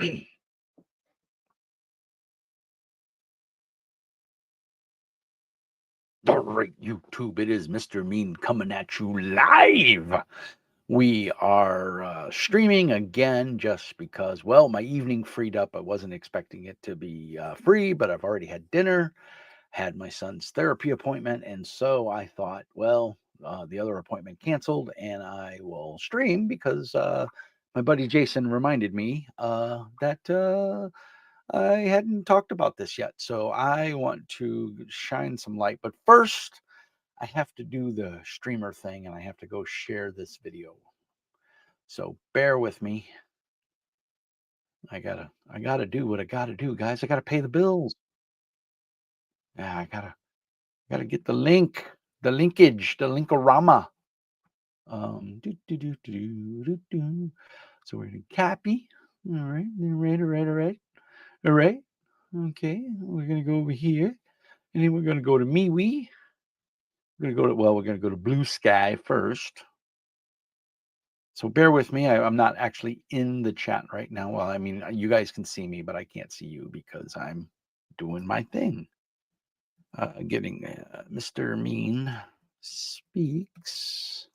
All right, YouTube, it is Mr. Mean coming at you live. We are streaming again just because, well, my evening freed up. I wasn't expecting it to be free, but I've already had dinner, had my son's therapy appointment. And so I thought, well, the other appointment canceled and I will stream because my buddy Jason reminded me that I hadn't talked about this yet. So I want to shine some light. But first, I have to do the streamer thing and I have to go share this video. So bear with me. I gotta do what I gotta do, guys. I gotta pay the bills. Yeah, I gotta get the linkage, the linkorama. Do. So we're gonna copy. All right, all right. Okay, we're gonna go over here, and then we're gonna go to MeWe. We're gonna go to Blue Sky first. So bear with me. I'm not actually in the chat right now. Well, I mean, you guys can see me, but I can't see you because I'm doing my thing. Getting Mr. Mean speaks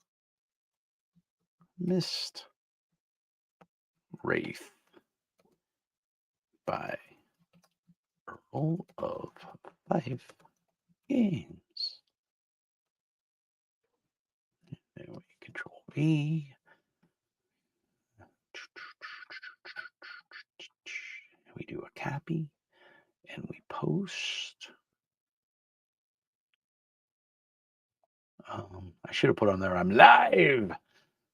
Mist Wraith by Earl of Fife Games. Then we Control V. We do a copy and we post. I should have put on there I'm live,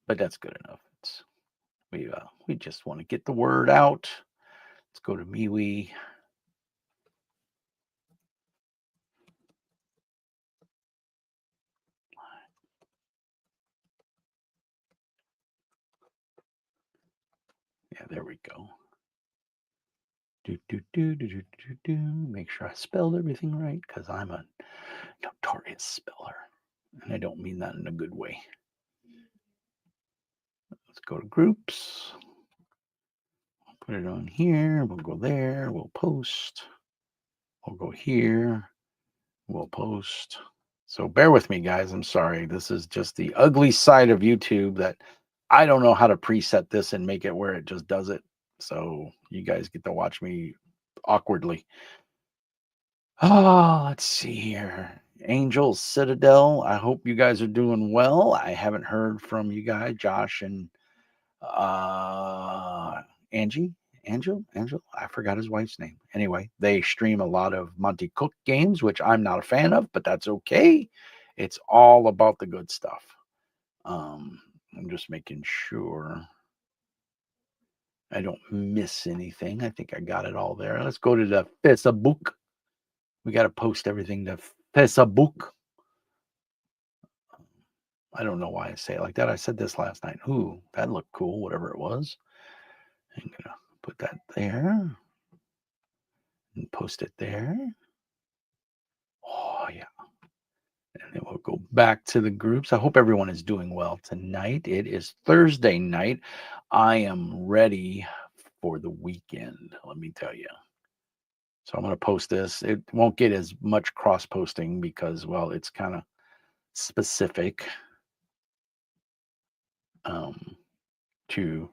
but that's good enough. We just want to get the word out. Let's go to MeWe. Yeah, there we go. Make sure I spelled everything right because I'm a notorious speller. And I don't mean that in a good way. Let's go to groups. Put it on here. We'll go there. We'll post. We'll go here. We'll post. So bear with me, guys. I'm sorry. This is just the ugly side of YouTube that I don't know how to preset this and make it where it just does it. So you guys get to watch me awkwardly. Oh, let's see here. Angel Citadel. I hope you guys are doing well. I haven't heard from you guys, Josh and Angie. Angel, I forgot his wife's name. Anyway, they stream a lot of Monty Cook games, which I'm not a fan of, but that's okay. It's all about the good stuff. I'm just making sure I don't miss anything. I think I got it all there. Let's go to the Facebook. We got to post everything to Facebook. I don't know why I say it like that. I said this last night. Ooh, that looked cool, whatever it was. I'm going to put that there and post it there. Oh, yeah. And then we'll go back to the groups. I hope everyone is doing well tonight. It is Thursday night. I am ready for the weekend, let me tell you. So I'm going to post this. It won't get as much cross posting because, well, it's kind of specific to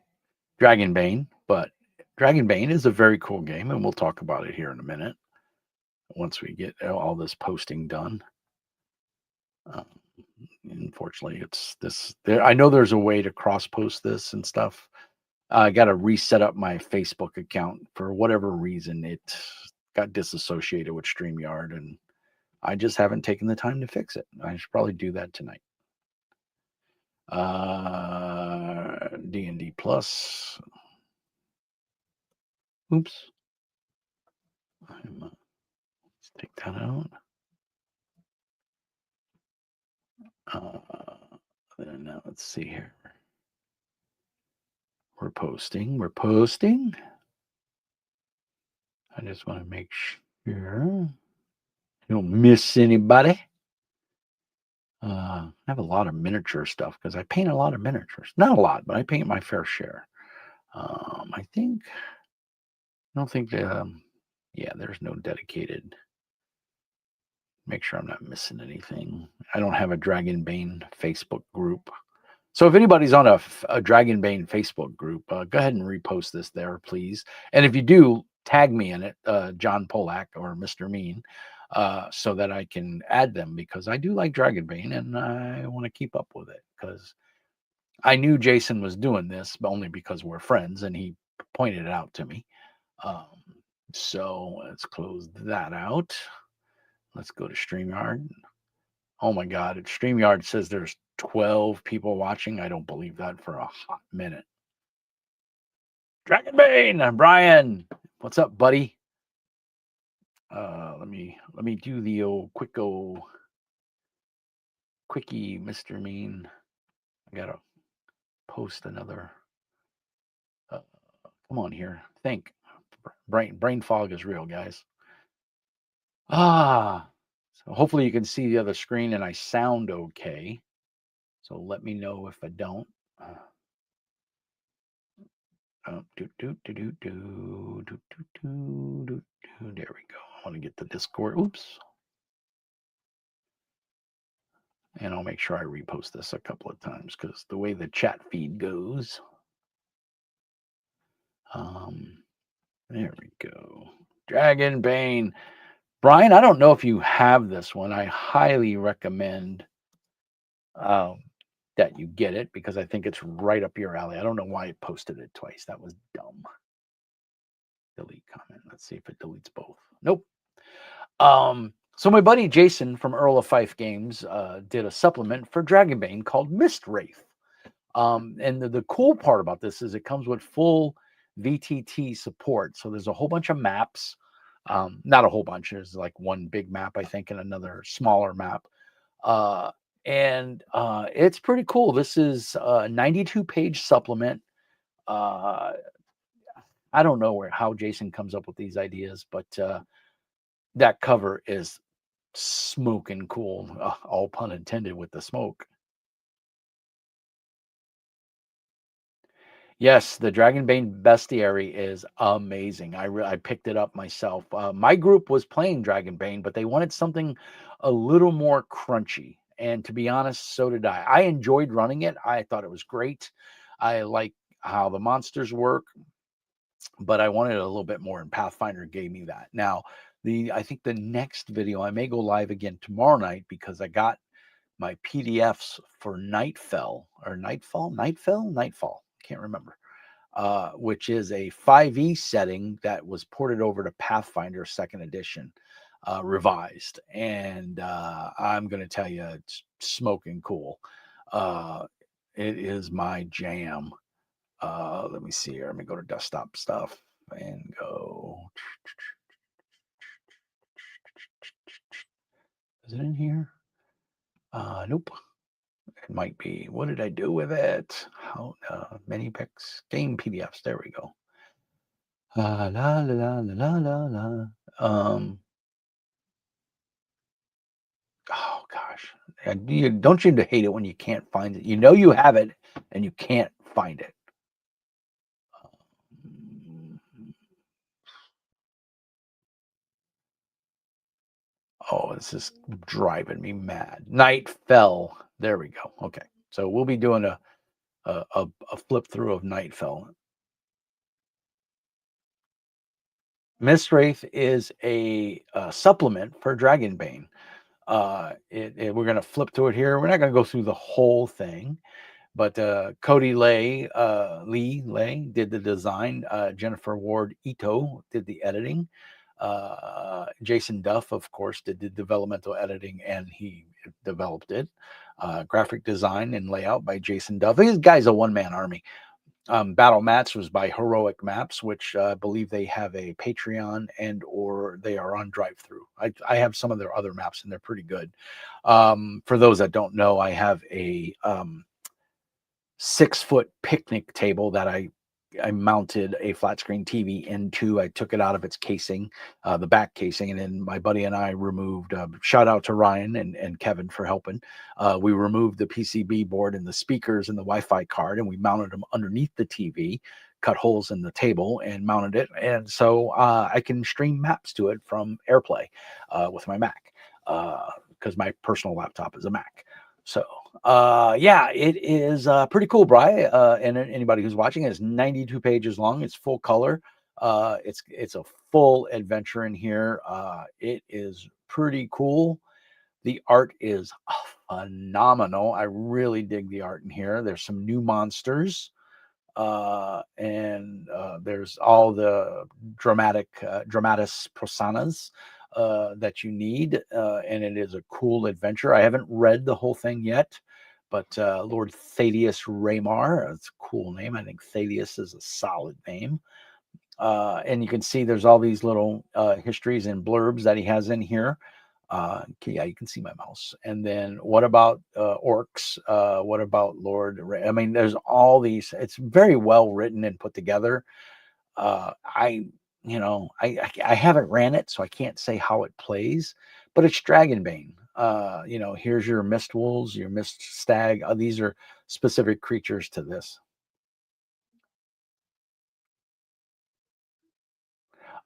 Dragonbane, but Dragonbane is a very cool game, and we'll talk about it here in a minute once we get all this posting done. Unfortunately, it's this. I know there's a way to cross post this and stuff. I got to reset up my Facebook account for whatever reason. It got disassociated with StreamYard, and I just haven't taken the time to fix it. I should probably do that tonight. D&D Plus. Oops. Let's take that out. Then now let's see here. We're posting. I just want to make sure you don't miss anybody. I have a lot of miniature stuff because I paint a lot of miniatures. Not a lot, but I paint my fair share. I think I don't think yeah, there's no dedicated. Make sure I'm not missing anything. I don't have a Dragonbane Facebook group. So if anybody's on a Dragonbane Facebook group, go ahead and repost this there, please. And if you do, tag me in it, John Polak or Mr. Mean, so that I can add them because I do like Dragonbane and I want to keep up with it because I knew Jason was doing this, but only because we're friends and he pointed it out to me. Um, so let's close that out. Let's go to StreamYard. Oh my God, StreamYard says there's 12 people watching. I don't believe that for a hot minute. Dragonbane, Brian, what's up, buddy? Let me do the old quickie, Mr. Mean. I gotta post another. Come on here, think. Brain fog is real, guys. So hopefully you can see the other screen and I sound okay. So let me know if I don't. There we go. I want to get the Discord. Oops. And I'll make sure I repost this a couple of times because the way the chat feed goes. There we go. Dragonbane. Brian, I don't know if you have this one. I highly recommend that you get it because I think it's right up your alley. I don't know why it posted it twice. That was dumb. Delete comment. Let's see if it deletes both. Nope. So my buddy Jason from Earl of Fife Games did a supplement for Dragonbane called Mist Wraith. And the cool part about this is it comes with full VTT support. So there's a whole bunch of maps. Not a whole bunch. There's like one big map, I think, and another smaller map. And it's pretty cool. This is a 92-page supplement. I don't know how Jason comes up with these ideas, but that cover is smoking cool. All pun intended with the smoke. Yes, the Dragonbane Bestiary is amazing. I picked it up myself. My group was playing Dragonbane, but they wanted something a little more crunchy. And to be honest, so did I. I enjoyed running it. I thought it was great. I like how the monsters work, but I wanted a little bit more, and Pathfinder gave me that. Now, I think the next video I may go live again tomorrow night because I got my PDFs for Nightfall. Can't remember. Which is a 5e setting that was ported over to Pathfinder Second Edition, revised. And I'm going to tell you, it's smoking cool. It is my jam. Let me see here. Let me go to desktop stuff and go. Is it in here? Nope. It might be. What did I do with it? How many picks? Game PDFs. There we go. La la la la la la. Oh gosh, don't you hate it when you can't find it? You know you have it and you can't find it. Oh, this is driving me mad. Night Fell. There we go. Okay, so we'll be doing a flip through of Night Fell. Mist Wraith is a supplement for Dragonbane. We're going to flip through it here. We're not going to go through the whole thing, but Cody Lee did the design. Jennifer Ward Ito did the editing. Jason Duff, of course, did the developmental editing, and he developed it. Graphic design and layout by Jason Duff. This guy's a one-man army. Battle Mats was by Heroic Maps, which I believe they have a Patreon and or they are on drive-through. I have some of their other maps and they're pretty good. For those that don't know, I have a 6-foot picnic table that I mounted a flat screen TV into. I took it out of its casing, the back casing, and then my buddy and I removed, shout out to Ryan and Kevin for helping. We removed the PCB board and the speakers and the Wi-Fi card, and we mounted them underneath the TV cut holes in the table and mounted it, and so I can stream maps to it from AirPlay with my Mac because my personal laptop is a Mac. So yeah, it is pretty cool, Bri. And anybody who's watching it is 92 pages long. It's full color. It's a full adventure in here. It is pretty cool. The art is phenomenal. I really dig the art in here. There's some new monsters, and there's all the dramatis personas that you need, and it is a cool adventure. I haven't read the whole thing yet, but Lord Thaddeus Raymar, it's a cool name. I think Thaddeus is a solid name. And you can see there's all these little histories and blurbs that he has in here. Okay, yeah, you can see my mouse. And then what about orcs? What about I mean, there's all these. It's very well written and put together. I, I haven't ran it, so I can't say how it plays, but it's Dragonbane. Here's your Mist Wolves, your Mist Stag. These are specific creatures to this.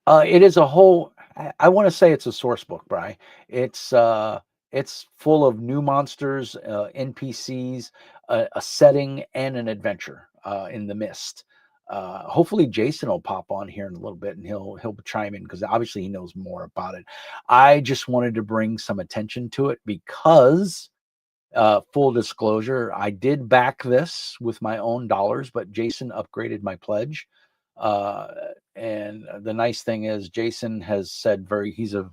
It is a whole. I want to say it's a source book, Bry. It's full of new monsters, NPCs, a setting, and an adventure in the mist. Hopefully, Jason will pop on here in a little bit, and he'll chime in because obviously he knows more about it. I just wanted to bring some attention to it because full disclosure, I did back this with my own dollars, but Jason upgraded my pledge. Uh, and the nice thing is, Jason has said he's a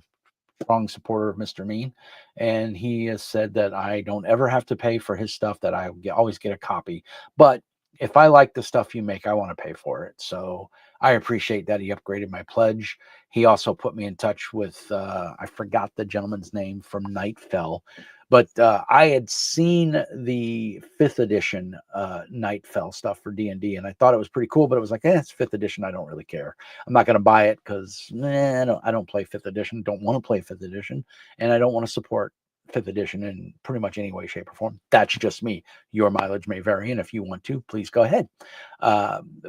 strong supporter of Mr. Mean, and he has said that I don't ever have to pay for his stuff, that always get a copy. But if I like the stuff you make, I want to pay for it. So I appreciate that he upgraded my pledge. He also put me in touch with, I forgot the gentleman's name from Nightfell, but I had seen the 5th edition Nightfell stuff for D&D, and I thought it was pretty cool, but it was like, it's 5th edition. I don't really care. I'm not going to buy it because I don't play 5th edition, don't want to play 5th edition, and I don't want to support 5th edition in pretty much any way, shape, or form. That's just me. Your mileage may vary, and if you want to, please go ahead.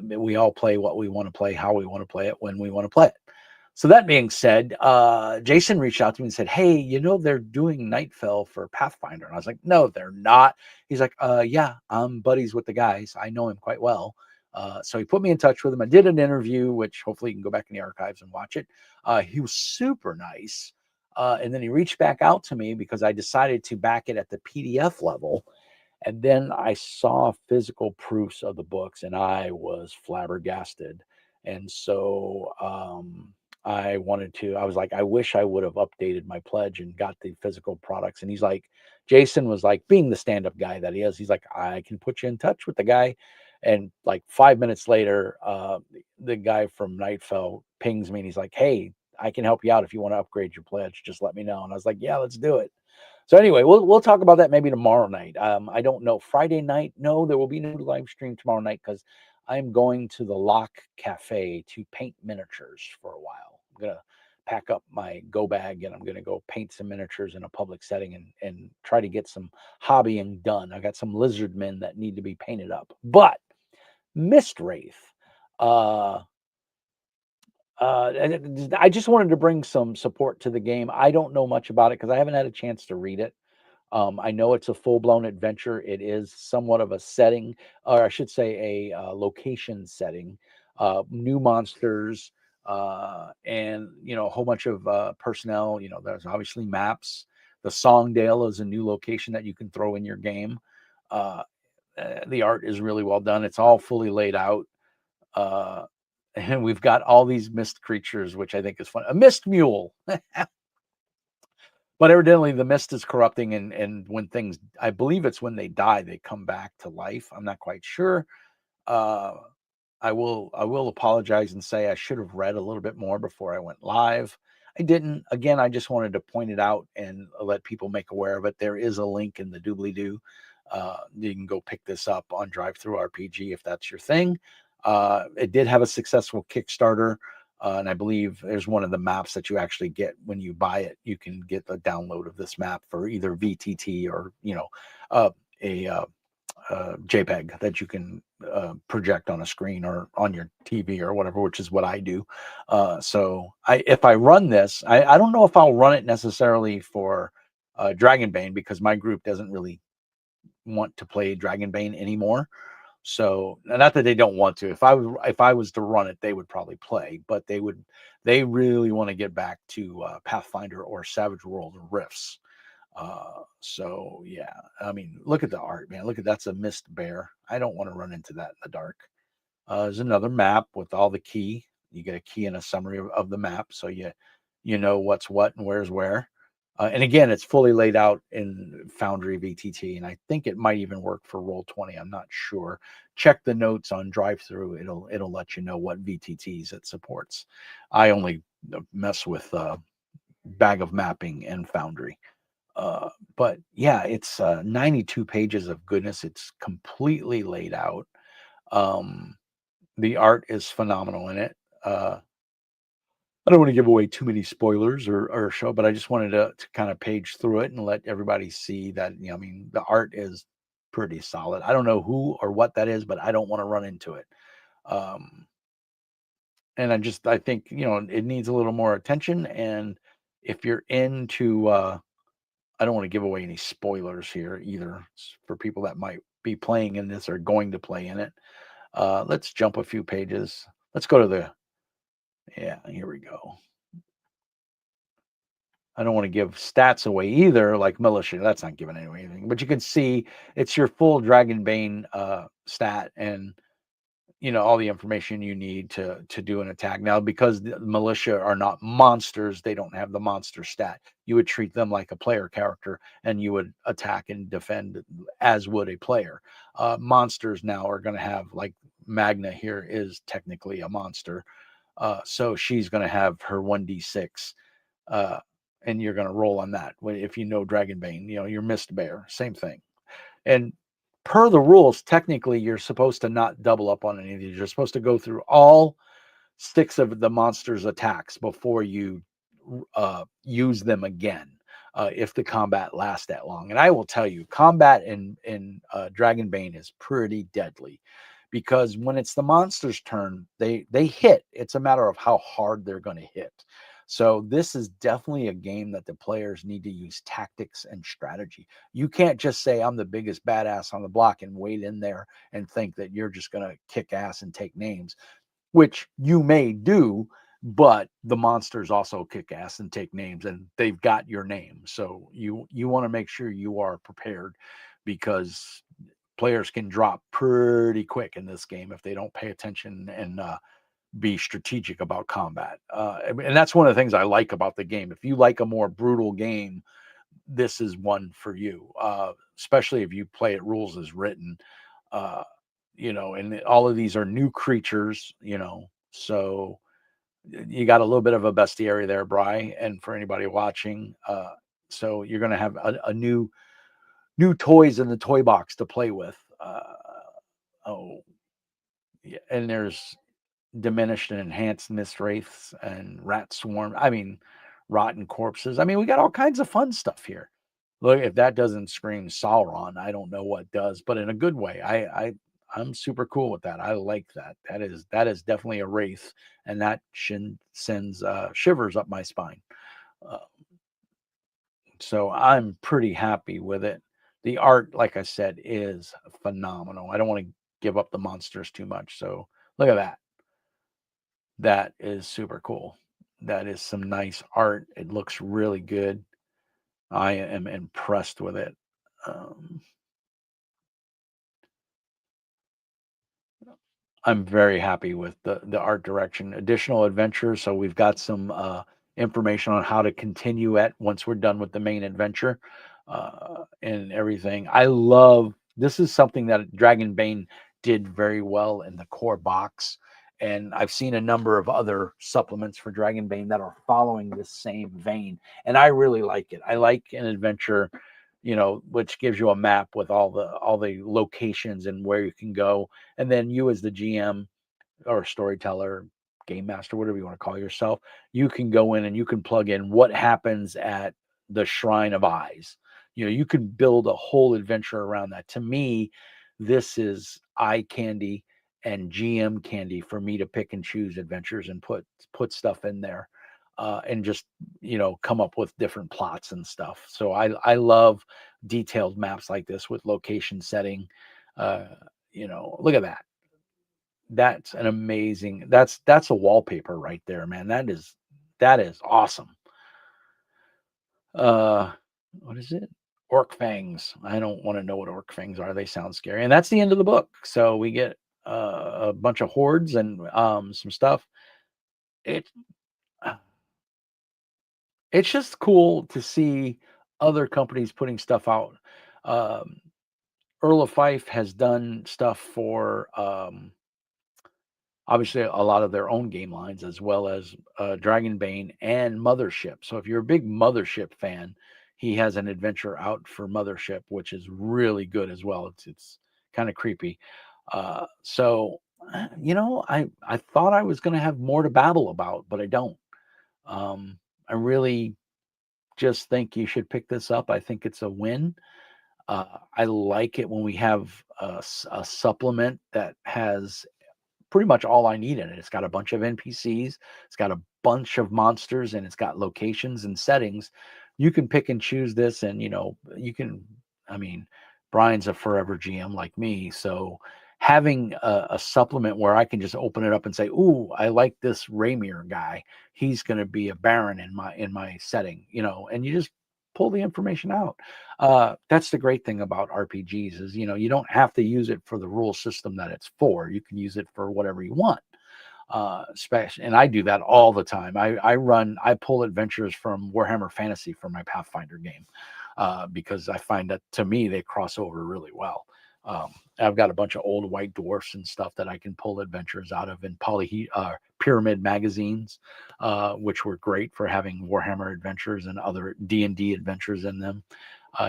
We all play what we want to play, how we want to play it, when we want to play it. So that being said, Jason reached out to me and said, hey, they're doing Nightfell for Pathfinder. And I was like, no, they're not. He's like, yeah, I'm buddies with the guys. I know him quite well. So he put me in touch with him. I did an interview, which hopefully you can go back in the archives and watch it. He was super nice. And then he reached back out to me because I decided to back it at the PDF level. And then I saw physical proofs of the books and I was flabbergasted. And so I was like, I wish I would have updated my pledge and got the physical products. And Jason was like, being the stand up guy that he is, he's like, I can put you in touch with the guy. And like 5 minutes later, the guy from Nightfell pings me and he's like, hey, I can help you out if you want to upgrade your pledge. Just let me know. And I was like, yeah, let's do it. So anyway, we'll talk about that maybe tomorrow night. I don't know. Friday night, no, there will be no live stream tomorrow night because I'm going to the Lock Cafe to paint miniatures for a while. I'm gonna pack up my go bag and I'm gonna go paint some miniatures in a public setting and try to get some hobbying done. I got some lizard men that need to be painted up. But Mist Wraith, uh, I just wanted to bring some support to the game. I don't know much about it because I haven't had a chance to read it. I know it's a full-blown adventure. It is somewhat of a setting, or I should say a location setting, new monsters, and a whole bunch of personnel. There's obviously maps. The Songdale is a new location that you can throw in your game. Uh, the art is really well done. It's all fully laid out. And we've got all these mist creatures, which I think is fun. A mist mule. But evidently the mist is corrupting, and when things, I believe it's when they die, they come back to life. I'm not quite sure. Uh, I will apologize and say I should have read a little bit more before I went live. I didn't. Again, I just wanted to point it out and let people make aware of it. There is a link in the doobly doo. You can go pick this up on Drive Through RPG if that's your thing. It did have a successful Kickstarter. And I believe there's one of the maps that you actually get when you buy it. You can get the download of this map for either VTT or, uh, a JPEG that you can project on a screen or on your TV or whatever, which is what I do. So if I run this, I don't know if I'll run it necessarily for Dragonbane, because my group doesn't really want to play Dragonbane anymore. So not that they don't want to. If I was to run it, they would probably play, but they really want to get back to Pathfinder or Savage World Rifts. So yeah, I mean, look at the art, man. Look at that's a mist bear. I don't want to run into that in the dark. There's another map with all the key. You get a key and a summary of the map, so you know what's what and where's where. And again, it's fully laid out in Foundry VTT, and I think it might even work for Roll20. I'm not sure. Check the notes on Drive-Thru. It'll let you know what VTTs it supports. I only mess with Bag of Mapping and Foundry. But yeah, it's 92 pages of goodness. It's completely laid out. The art is phenomenal in it. I don't want to give away too many spoilers or show, but I just wanted to kind of page through it and let everybody see that, I mean, the art is pretty solid. I don't know who or what that is, but I don't want to run into it. Um, and I think, it needs a little more attention. And if you're into, I don't want to give away any spoilers here either for people that might be playing in this or going to play in it. Let's jump a few pages. Let's go to here we go. I don't want to give stats away either, like militia. That's not giving away anything. But you can see it's your full Dragonbane stat, and all the information you need to do an attack. Now, because the militia are not monsters, they don't have the monster stat. You would treat them like a player character, and you would attack and defend as would a player. Monsters now are going to have, like Magna here is technically a monster, so she's going to have her 1d6. And you're going to roll on that. If you know Dragonbane, your Mist Bear, same thing. And per the rules, technically, you're supposed to not double up on any of these. You're supposed to go through all 6 of the monster's attacks before you use them again, if the combat lasts that long. And I will tell you, combat in Dragonbane is pretty deadly, because when it's the monster's turn, they hit. It's a matter of how hard they're going to hit. So this is definitely a game that the players need to use tactics and strategy. You can't just say, I'm the biggest badass on the block and wait in there and think that you're just going to kick ass and take names, which you may do, but the monsters also kick ass and take names, and they've got your name. So you want to make sure you are prepared, because players can drop pretty quick in this game if they don't pay attention and be strategic about combat. And that's one of the things I like about the game. If you like a more brutal game, this is one for you, especially if you play it rules as written. And all of these are new creatures, so you got a little bit of a bestiary there, Bry, and for anybody watching. So you're going to have a new toys in the toy box to play with. Oh, yeah, and there's diminished and enhanced mist wraiths and rat swarm. I mean, rotten corpses. I mean, we got all kinds of fun stuff here. Look, if that doesn't scream Sauron, I don't know what does, but in a good way. I'm super cool with that. I like that. That is definitely a wraith, and that sends shivers up my spine. Uh, so I'm pretty happy with it. The art, like I said, is phenomenal. I don't want to give up the monsters too much. So look at that. That is super cool. That is some nice art. It looks really good. I am impressed with it. I'm very happy with the art direction. Additional adventures. So we've got some information on how to continue it once we're done with the main adventure, and everything. I love this. Is something that Dragonbane did very well in the core box. And I've seen a number of other supplements for Dragonbane that are following this same vein. And I really like it. I like an adventure, which gives you a map with all the locations and where you can go. And then you, as the GM or storyteller, game master, whatever you want to call yourself, you can go in and you can plug in what happens at the Shrine of Eyes. You can build a whole adventure around that. To me, this is eye candy and GM candy for me to pick and choose adventures and put stuff in there, and just come up with different plots and stuff. So I love detailed maps like this with location setting. Uh, Look at that. That's an amazing. That's a wallpaper right there, man. That is awesome. Uh, what is it? Orc fangs. I don't want to know what orc fangs are. They sound scary. And that's the end of the book. So we get a bunch of hordes and some stuff. It uh, it's just cool to see other companies putting stuff out. Um, Earl of Fife has done stuff for obviously a lot of their own game lines, as well as Dragonbane and Mothership. So if you're a big Mothership fan, he has an adventure out for Mothership, which is really good as well. It's kind of creepy. So I thought I was going to have more to babble about, but I don't. I really just think you should pick this up. I think it's a win. I like it when we have a supplement that has pretty much all I need in it. It's got a bunch of NPCs, it's got a bunch of monsters, and it's got locations and settings. You can pick and choose this, and you can. I mean, Brian's a forever GM like me, so having a supplement where I can just open it up and say, "Ooh, I like this Raymir guy. He's going to be a Baron in my setting," and you just pull the information out. That's the great thing about RPGs is you don't have to use it for the rule system that it's for. You can use it for whatever you want. Especially, and I do that all the time. I pull adventures from Warhammer Fantasy for my Pathfinder game, because I find that to me they cross over really well. I've got a bunch of old white dwarfs and stuff that I can pull adventures out of in pyramid magazines, which were great for having Warhammer adventures and other D&D adventures in them.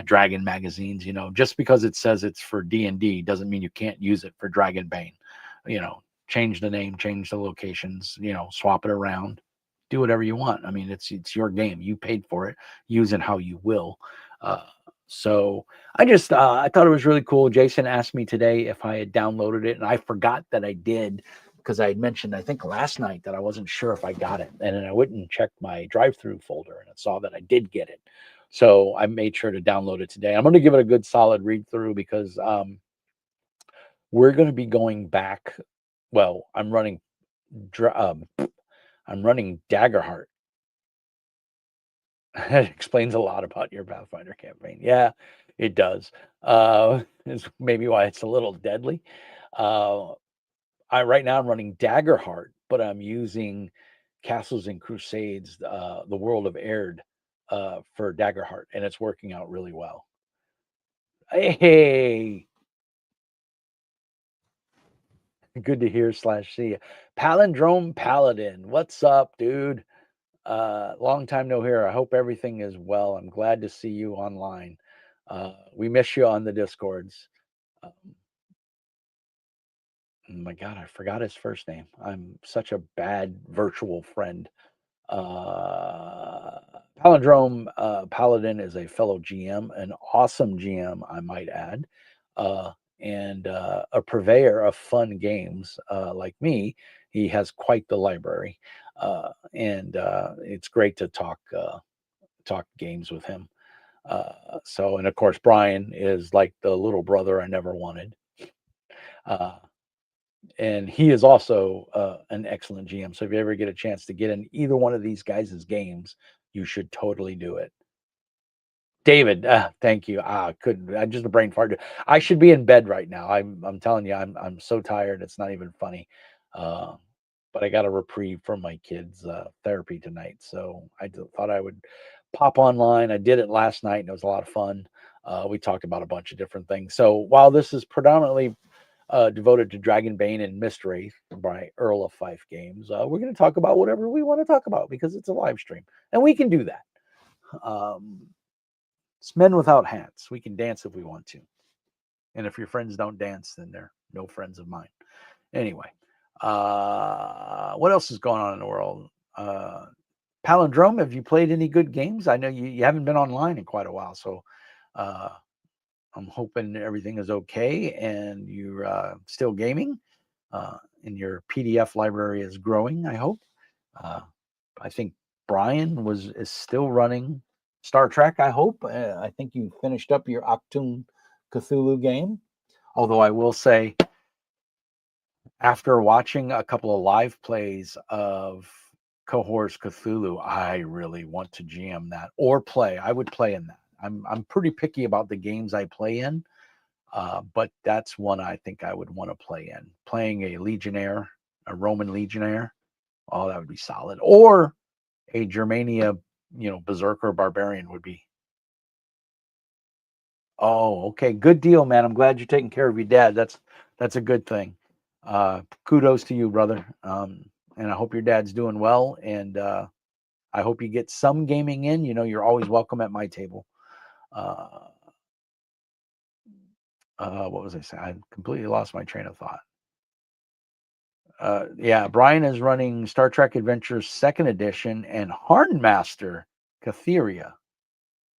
Dragon magazines, just because it says it's for D&D doesn't mean you can't use it for Dragonbane. Change the name, change the locations, swap it around, do whatever you want. I mean, it's your game. You paid for it. Use it how you will. So I thought it was really cool. Jason asked me today if I had downloaded it, and I forgot that I did, because I had mentioned, I think last night, that I wasn't sure if I got it. And then I went and checked my drive-through folder and I saw that I did get it. So I made sure to download it today. I'm going to give it a good solid read through, because we're going to be going back. Well, I'm running Daggerheart. That explains a lot about your Pathfinder campaign. Yeah, it does. Is maybe why it's a little deadly. Uh, right now I'm running Daggerheart, but I'm using Castles and Crusades, the World of Aird, for Daggerheart, and it's working out really well. Hey, good to hear slash see you. Palindrome Paladin, what's up, dude? Long time no hear. I hope everything is well. I'm glad to see you online. We miss you on the Discords. Um, oh my God, I forgot his first name. I'm such a bad virtual friend. Uh, Palindrome Paladin is a fellow GM, an awesome GM, I might add, and a purveyor of fun games. Like me, he has quite the library, and it's great to talk games with him. And of course, Brian is like the little brother I never wanted. Uh, and he is also an excellent GM. So if you ever get a chance to get in either one of these guys' games, you should totally do it. David, thank you. Couldn't I just a brain fart. I should be in bed right now. I'm telling you, I'm so tired. It's not even funny. Uh, but I got a reprieve from my kids' therapy tonight, so thought I would pop online. I did it last night, and it was a lot of fun. We talked about a bunch of different things. So while this is predominantly devoted to Dragonbane and Mistwraith by Earl of Fife Games, we're going to talk about whatever we want to talk about, because it's a live stream, and we can do that. It's men without hats. We can dance if we want to. And if your friends don't dance, then they're no friends of mine. Anyway, what else is going on in the world? Palindrome, have you played any good games? I know you haven't been online in quite a while, so I'm hoping everything is okay and you're still gaming. And your PDF library is growing, I hope. Uh, I think Brian is still running Star Trek, I hope. I think you finished up your Octoon Cthulhu game. Although I will say, after watching a couple of live plays of Cohorts Cthulhu, I really want to jam that or play. I would play in that. I'm pretty picky about the games I play in, but that's one I think I would want to play in. Playing a Legionnaire, a Roman Legionnaire, oh, that would be solid. Or a Germania, Berserker Barbarian would be. Oh, okay, good deal, man. I'm glad you're taking care of your dad. That's a good thing. Kudos to you, brother. And I hope your dad's doing well. And I hope you get some gaming in. You're always welcome at my table. Uh, what was I saying? I completely lost my train of thought. Yeah, Brian is running Star Trek Adventures Second Edition and Harnmaster Catheria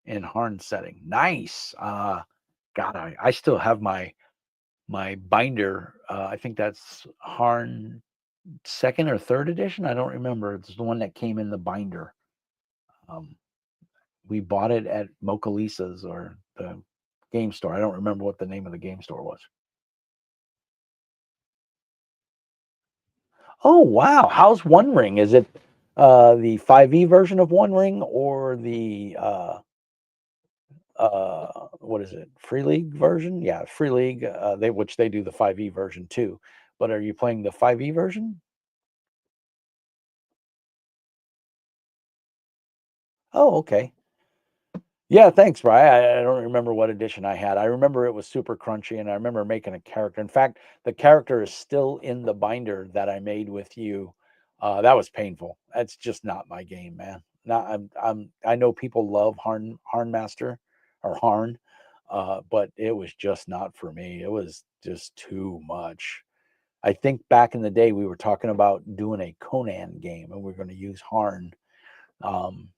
in Harn setting. Nice. God, I still have my binder. I think that's Harn second or third edition. I don't remember. It's the one that came in the binder. Um, we bought it at Mocha Lisa's or the game store. I don't remember what the name of the game store was. Oh wow! How's One Ring? Is it the 5e version of One Ring or the what is it? Free League version? Yeah, Free League. Which they do the 5e version too. But are you playing the 5e version? Oh, okay. Yeah, thanks, Brian. I don't remember what edition I had. I remember it was super crunchy, and I remember making a character. In fact, the character is still in the binder that I made with you. That was painful. That's just not my game, man. Not, I know people love Harnmaster or Harn, but it was just not for me. It was just too much. I think back in the day we were talking about doing a Conan game, and we're going to use Harn. Um,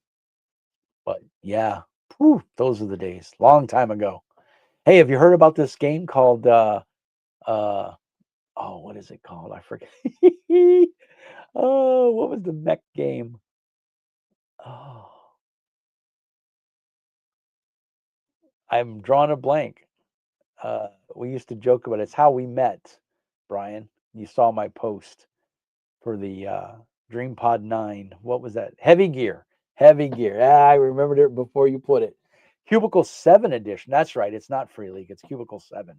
but yeah, whew, those are the days. Long time ago. Hey, have you heard about this game called uh oh, what is it called? I forget. Oh, what was the mech game? Oh, I'm drawing a blank. We used to joke about it. It's how we met, Brian. You saw my post for the DreamPod 9. What was that? Heavy Gear. Heavy Gear. Ah, I remembered it before you put it. Cubicle 7 edition. That's right. It's not Free League. It's Cubicle 7.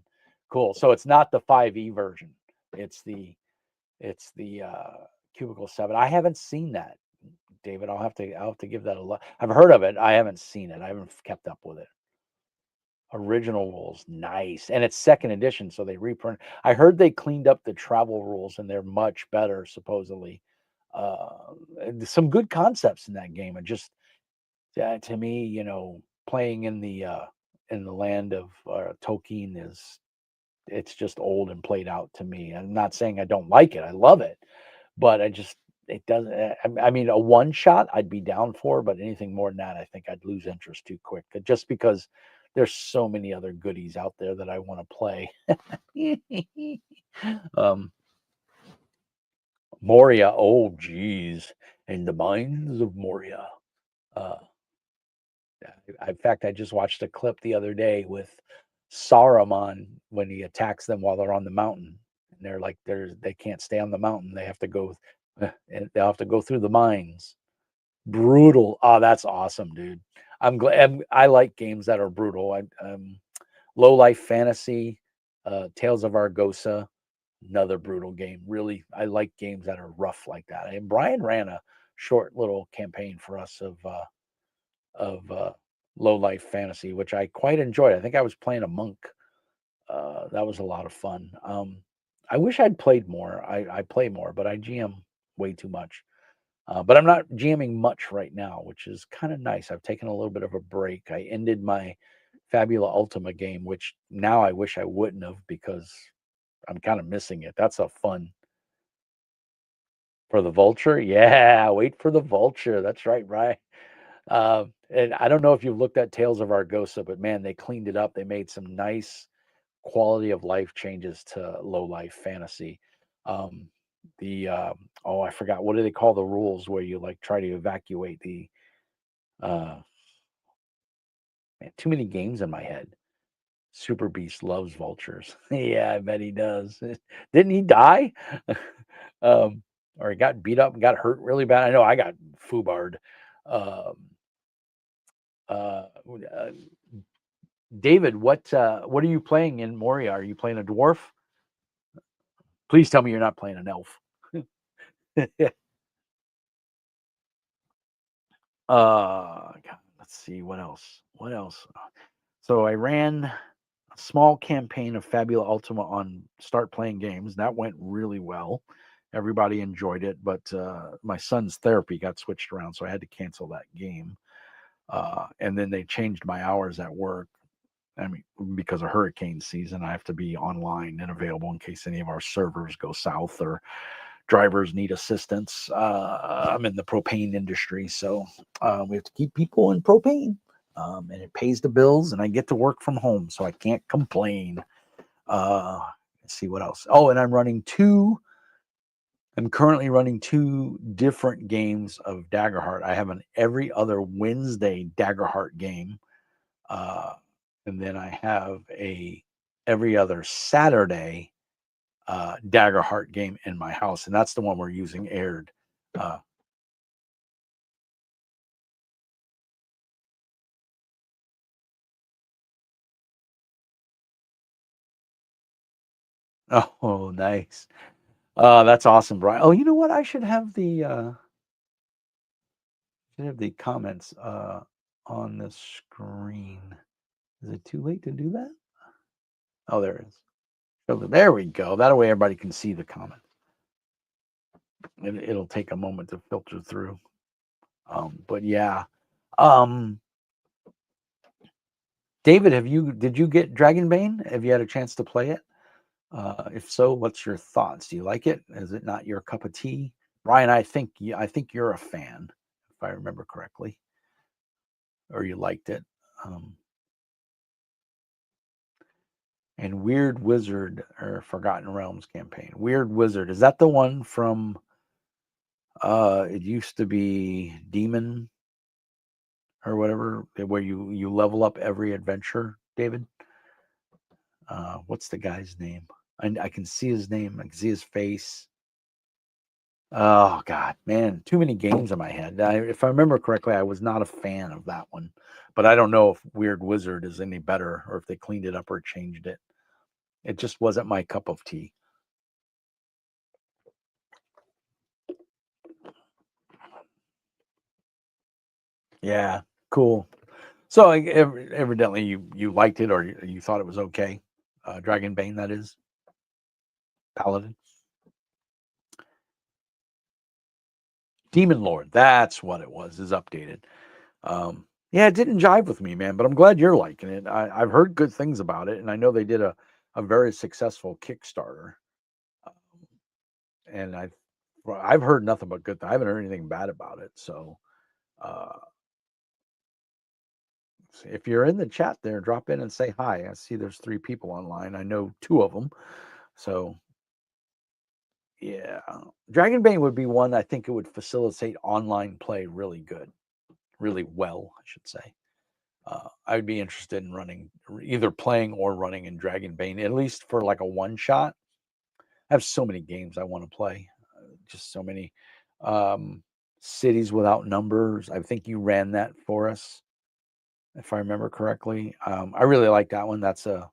Cool. So it's not the 5e version. It's the Cubicle 7. I haven't seen that, David. I'll have to give that a look. I've heard of it. I haven't seen it. I haven't kept up with it. Original rules, nice. And it's second edition, so they reprint. I heard they cleaned up the travel rules and they're much better, supposedly. Some good concepts in that game. And just to me, playing in the land of Tolkien it's just old and played out to me. I'm not saying I don't like it. I love it, but it doesn't. I mean, a one shot I'd be down for, but anything more than that, I think I'd lose interest too quick. Just because there's so many other goodies out there that I want to play. um, Moria. Oh, geez, and the mines of Moria. Uh, in fact, I just watched a clip the other day with Saruman when he attacks them while they're on the mountain, and they can't stay on the mountain. They have to go, and they'll have to go through the mines. Brutal. Oh, that's awesome, dude. I'm glad. I like games that are brutal. Low Life Fantasy, Tales of Argosa, another brutal game. Really, I like games that are rough like that. And Brian ran a short little campaign for us of low life fantasy, which I quite enjoyed. I think I was playing a monk. That was a lot of fun. I wish I'd played more. I play more, but I GM way too much. But I'm not jamming much right now, which is kind of nice. I've taken a little bit of a break. I ended my Fabula Ultima game, which now I wish I wouldn't have because I'm kind of missing it. That's a fun for the vulture. Yeah, wait for the vulture. That's right, right. And I don't know if you've looked at Tales of Argosa, but man, they cleaned it up. They made some nice quality of life changes to low life fantasy. Um, oh, I forgot, what do they call the rules where you like try to evacuate the uh man, too many games in my head. Super Beast loves vultures. Yeah, I bet he does. Didn't he die? um, or he got beat up and got hurt really bad. I know I got foobarred. Um, uh, David, what are you playing in Moria? Are you playing a dwarf? Please tell me you're not playing an elf. God, let's see what else. What else? So I ran a small campaign of Fabula Ultima on Start Playing Games. That went really well. Everybody enjoyed it, but my son's therapy got switched around, so I had to cancel that game. And then they changed my hours at work. I mean, because of hurricane season, I have to be online and available in case any of our servers go south or drivers need assistance. I'm in the propane industry, so we have to keep people in propane, and it pays the bills, and I get to work from home, so I can't complain. Let's see what else. Oh, and I'm currently running two different games of Daggerheart. I have an every other Wednesday Daggerheart game, uh, and then I have a every other Saturday Daggerheart game in my house, and that's the one we're using aired. Uh, oh, nice. That's awesome, Brian. Oh, you know what? I should have the comments on the screen. Is it too late to do that? Oh, there it is. There we go. That way everybody can see the comment. It'll take a moment to filter through. But yeah. Um, David, did you get Dragonbane? Have you had a chance to play it? If so, what's your thoughts? Do you like it? Is it not your cup of tea? Ryan, I think you're a fan, if I remember correctly, or you liked it. Um, and Weird Wizard or Forgotten Realms campaign. Weird Wizard, is that the one from it used to be Demon or whatever, where you level up every adventure, David? What's the guy's name? I can see his name, I can see his face. Oh God, man, too many games in my head. If I remember correctly, I was not a fan of that one, but I don't know if Weird Wizard is any better or if they cleaned it up or changed it. It just wasn't my cup of tea. Yeah, cool. So evidently you liked it or you thought it was okay. Dragonbane, that is Paladin, Demon Lord. That's what it was. Is updated. Yeah, it didn't jive with me, man. But I'm glad you're liking it. I've heard good things about it, and I know they did a very successful Kickstarter. Um, and I've heard nothing but good. I haven't heard anything bad about it. So uh, if you're in the chat there, drop in and say hi. I see there's three people online. I know two of them. So yeah, Dragonbane would be one I think it would facilitate online play really good, really well, I should say. I'd be interested in running, either playing or running in Dragonbane, at least for like a one shot. I have so many games I want to play, just so many. Um, Cities Without Numbers. I think you ran that for us, if I remember correctly. I really like that one. That's a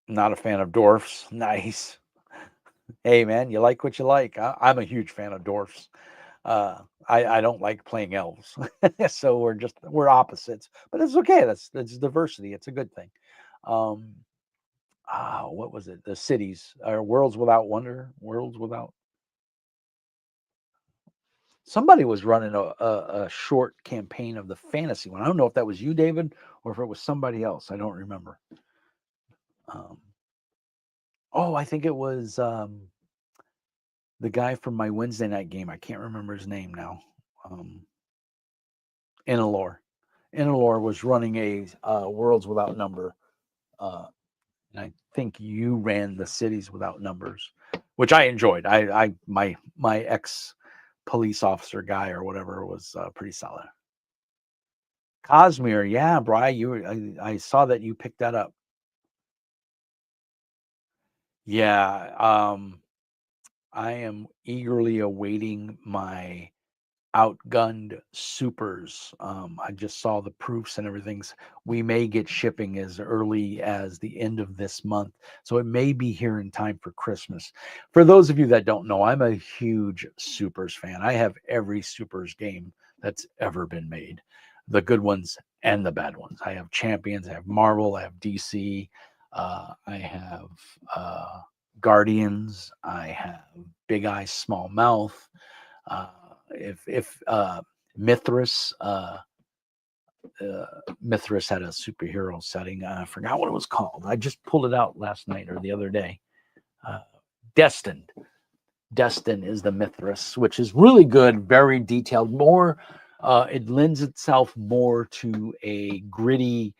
not a fan of dwarfs. Nice. Hey man, you like what you like. I'm a huge fan of dwarfs. I don't like playing elves, so we're opposites. But it's okay. That's diversity. It's a good thing. Um, what was it? The cities or worlds without wonder, worlds without. Somebody was running a short campaign of the fantasy one. I don't know if that was you, David, or if it was somebody else. I don't remember. Um, oh, I think it was. The guy from my Wednesday night game, I can't remember his name now. Um, Inalore. Inalore was running a Worlds Without Number, uh, and I think you ran the Cities Without Numbers, which I enjoyed. My ex police officer guy or whatever was pretty solid. Cosmere, yeah, Bri, I saw that you picked that up. Yeah, I am eagerly awaiting my outgunned supers. I just saw the proofs and everything's. We may get shipping as early as the end of this month, so it may be here in time for Christmas. For those of you that don't know, I'm a huge supers fan. I have every supers game that's ever been made, the good ones and the bad ones. I have Champions, I have Marvel, I have DC, I have Guardians, I have Big Eye, Small Mouth. Uh, if Mithras Mithras had a superhero setting. I forgot what it was called. I just pulled it out last night or the other day. Uh, Destined. Destined is the Mithras, which is really good, very detailed. More, it lends itself more to a gritty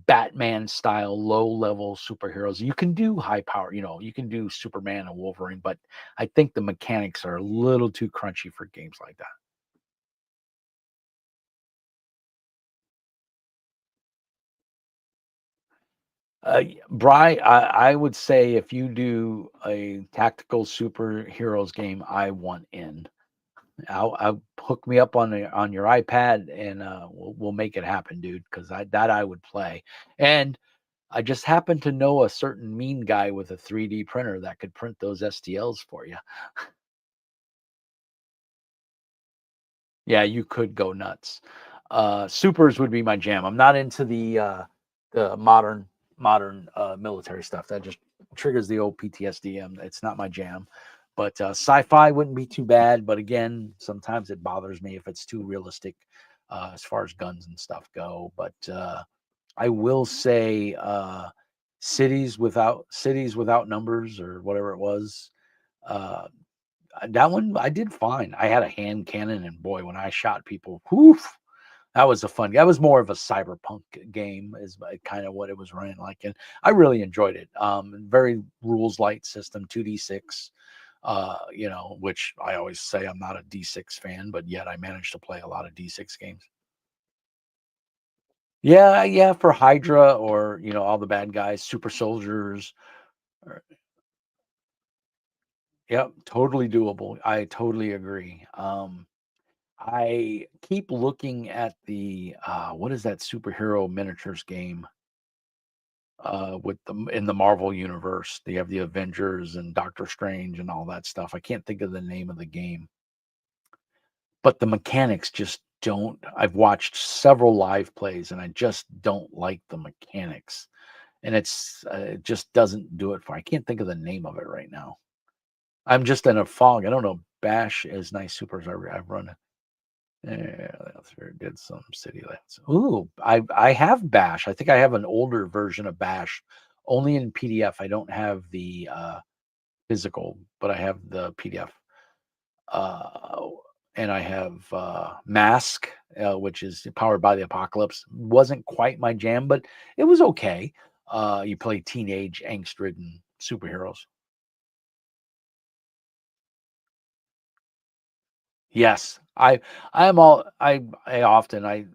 Batman style, low level superheroes. You can do high power, you can do Superman and Wolverine, but I think the mechanics are a little too crunchy for games like that. Bry, I would say if you do a tactical superheroes game, I want in. I'll hook me up on your iPad and we'll make it happen, dude. Because I would play, and I just happen to know a certain mean guy with a 3D printer that could print those STLs for you. Yeah, you could go nuts. Supers would be my jam. I'm not into the modern military stuff. That just triggers the old PTSD. It's not my jam. But sci-fi wouldn't be too bad. But again, sometimes it bothers me if it's too realistic as far as guns and stuff go. But I will say cities without numbers or whatever it was. Uh, that one I did fine. I had a hand cannon, and boy, when I shot people, whew, that was a fun. That was more of a cyberpunk game, is kind of what it was running like, and I really enjoyed it. Very rules light system, 2d6. Which I always say I'm not a D6 fan, but yet I managed to play a lot of D6 games. Yeah, yeah, for Hydra or all the bad guys, super soldiers. or- Yep, totally doable. I totally agree. I keep looking at the what is that superhero miniatures game with them in the Marvel universe? They have the Avengers and Doctor Strange and all that stuff. I can't think of the name of the game, but the mechanics just don't. I've watched several live plays and I just don't like the mechanics, and it just doesn't do it for. I can't think of the name of it right now. I'm just in a fog. I don't know. Bash is nice supers. I've run. Yeah, that's where it did some city lands. Ooh, I have Bash. I think I have an older version of Bash, only in PDF. I don't have the physical, but I have the PDF. Uh, and I have Mask, which is powered by the Apocalypse. Wasn't quite my jam, but it was okay. You play teenage angst-ridden superheroes. Yes, I am all I often I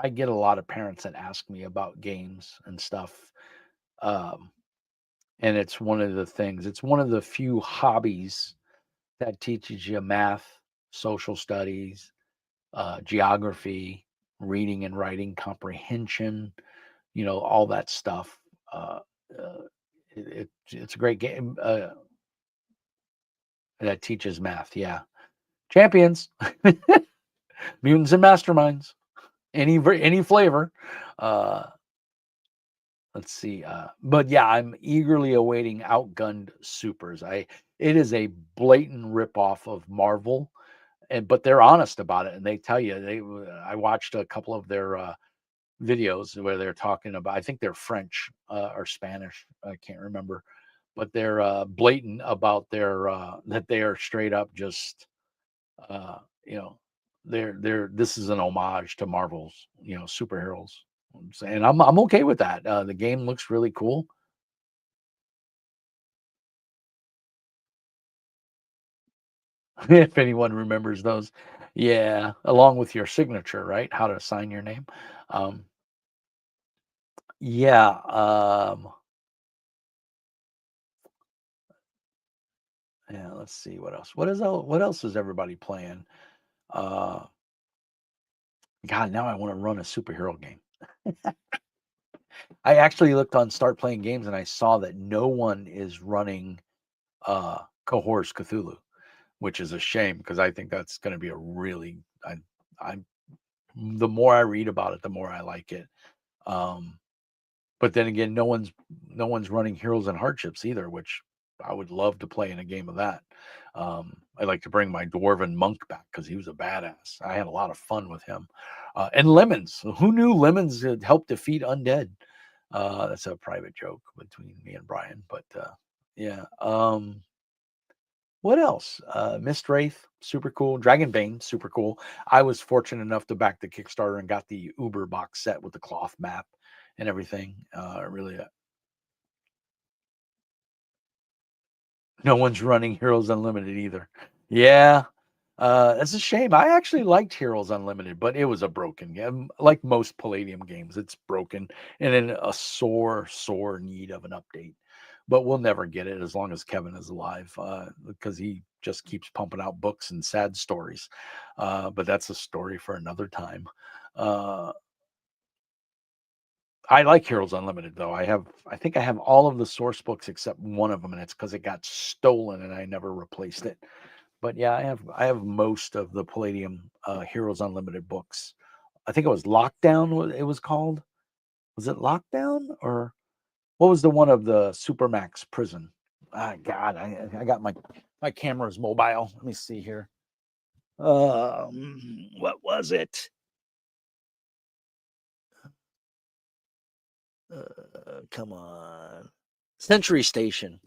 get a lot of parents that ask me about games and stuff. Um, and it's one of the things, it's one of the few hobbies that teaches you math, social studies, geography, reading and writing comprehension, all that stuff. Uh, uh, it's a great game that teaches math. Yeah. Champions, mutants and masterminds, any flavor. Uh, Let's see. But yeah, I'm eagerly awaiting Outgunned Supers. It is a blatant ripoff of Marvel, and but they're honest about it, and they tell you I watched a couple of their videos where they're talking about. I think they're French or Spanish. I can't remember, but they're blatant about their that they are straight up just uh, you know, they're this is an homage to Marvel's, superheroes. And I'm okay with that. The game looks really cool. If anyone remembers those. Yeah, along with your signature, right? How to sign your name. Um, yeah, yeah, let's see what else. What else is everybody playing? Uh, God, now I want to run a superhero game. I actually looked on Start Playing Games and I saw that no one is running Cohorts Cthulhu, which is a shame because I think that's going to be a really I the more I read about it, the more I like it. Um, but then again, no one's running Heroes and Hardships either, which I would love to play in a game of that. I'd like to bring my dwarven monk back because he was a badass. I had a lot of fun with him. And Lemons. Who knew Lemons had helped defeat undead? That's a private joke between me and Brian, but yeah. What else? Mist Wraith, super cool. Dragonbane, super cool. I was fortunate enough to back the Kickstarter and got the Uber box set with the cloth map and everything. Really, no one's running Heroes Unlimited either. Yeah, that's a shame. I actually liked Heroes Unlimited, but it was a broken game. Like most Palladium games, it's broken and in a sore need of an update. But we'll never get it as long as Kevin is alive, because he just keeps pumping out books and sad stories. But that's a story for another time. Uh, I like Heroes Unlimited though. I think I have all of the source books except one of them, and it's because it got stolen and I never replaced it. But yeah, I have most of the Palladium Heroes Unlimited books. I think it was Lockdown. It was called. Was it Lockdown or what was the one of the Supermax prison? Ah, God, I got my camera's mobile. Let me see here. What was it? Come on, Century Station.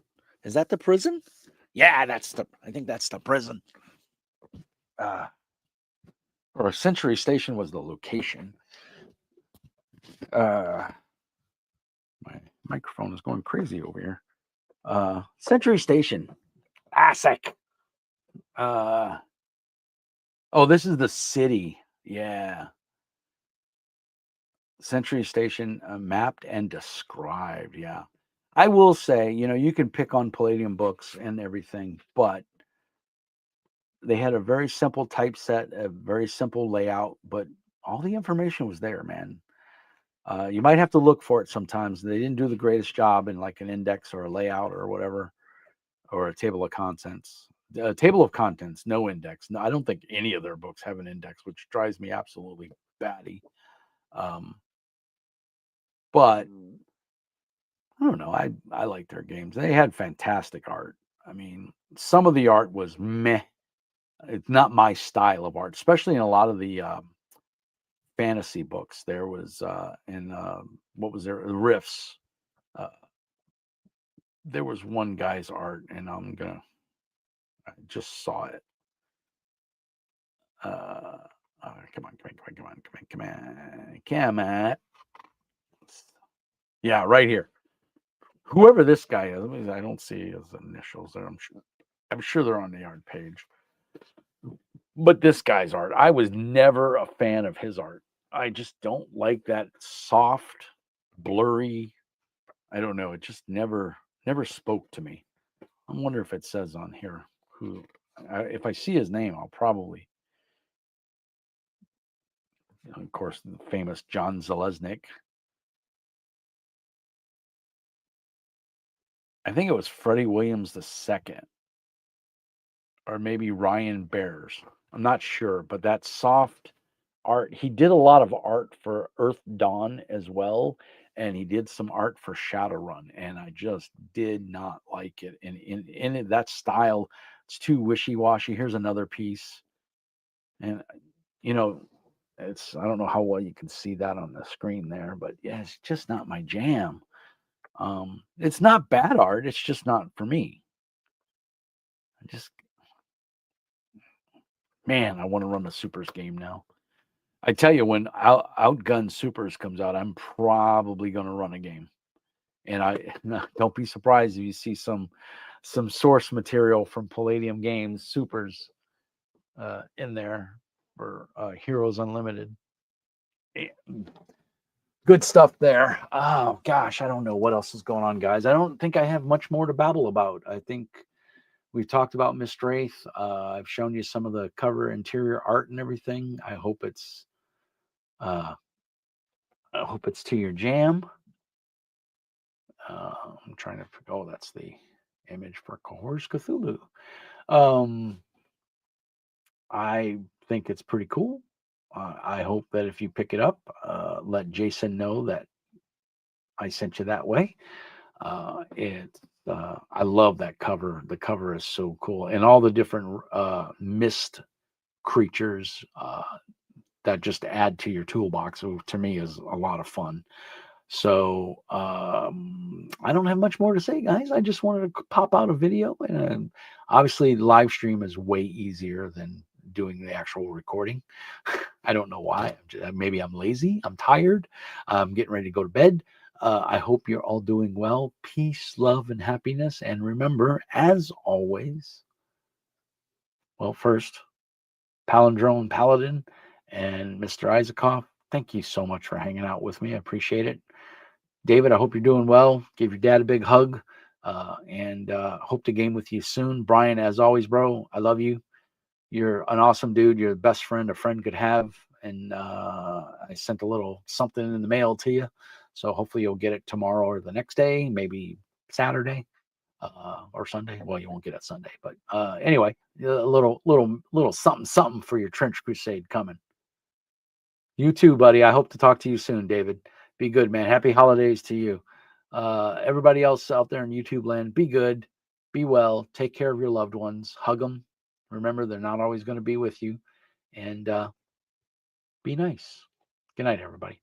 Is that the prison? Yeah, I think that's the prison. Uh, or Century Station was the location. Uh, my microphone is going crazy over here. Century Station. ASIC. Uh, oh, this is the city. Yeah. Century Station mapped and described. Yeah. I will say, you can pick on Palladium books and everything, but they had a very simple typeset, a very simple layout, but all the information was there, man. You might have to look for it sometimes. They didn't do the greatest job in like an index or a layout or whatever, or a table of contents. A table of contents, no index. No, I don't think any of their books have an index, which drives me absolutely batty. Um, but I don't know. I like their games. They had fantastic art. I mean, some of the art was meh. It's not my style of art, especially in a lot of the fantasy books. There was in what was there? Riffs. Uh, there was one guy's art, and I just saw it. Come on, come on, come on, come on, come on, come on, come on. Yeah, right here. Whoever this guy is, I don't see his initials there. I'm sure they're on the art page. But this guy's art, I was never a fan of his art. I just don't like that soft, blurry. I don't know. It just never spoke to me. I wonder if it says on here who. If I see his name, I'll probably, of course, the famous John Zalesnik. I think it was Freddie Williams II, or maybe Ryan Bears. I'm not sure, but that soft art. He did a lot of art for Earth Dawn as well, and he did some art for Shadowrun, and I just did not like it. And in that style, it's too wishy washy. Here's another piece, and you know, I don't know how well you can see that on the screen there, but yeah, it's just not my jam. It's not bad art. It's just not for me. I just, man, I want to run a Supers game now. I tell you, when Outgun Supers comes out, I'm probably going to run a game. And I don't be surprised if you see some source material from Palladium Games Supers in there for Heroes Unlimited. Good stuff there. Oh gosh, I don't know what else is going on, guys. I don't think I have much more to babble about. I think we've talked about Miss Wraith. I've shown you some of the cover interior art and everything. Uh, I hope it's to your jam. I'm trying to. Oh, that's the image for Horus Cthulhu. Um, I think it's pretty cool. I hope that if you pick it up, let Jason know that I sent you that way. I love that cover. The cover is so cool, and all the different mist creatures that just add to your toolbox. So to me, is a lot of fun. So I don't have much more to say, guys. I just wanted to pop out a video, and obviously, live stream is way easier than doing the actual recording. I don't know why. Maybe I'm lazy. I'm tired. I'm getting ready to go to bed. I hope you're all doing well. Peace, love, and happiness. And remember, as always, well, first, Palindrome Paladin and Mr. Isaacoff, thank you so much for hanging out with me. I appreciate it. David, I hope you're doing well. Give your dad a big hug and hope to game with you soon. Brian, as always, bro, I love you. You're an awesome dude. You're the best friend a friend could have. And I sent a little something in the mail to you. So hopefully you'll get it tomorrow or the next day, maybe Saturday or Sunday. Well, you won't get it Sunday, but anyway, a little something for your trench crusade coming. You too, buddy. I hope to talk to you soon, David. Be good, man. Happy holidays to you. Everybody else out there in YouTube land, be good, be well, take care of your loved ones, hug them. Remember, they're not always going to be with you, and be nice. Good night, everybody.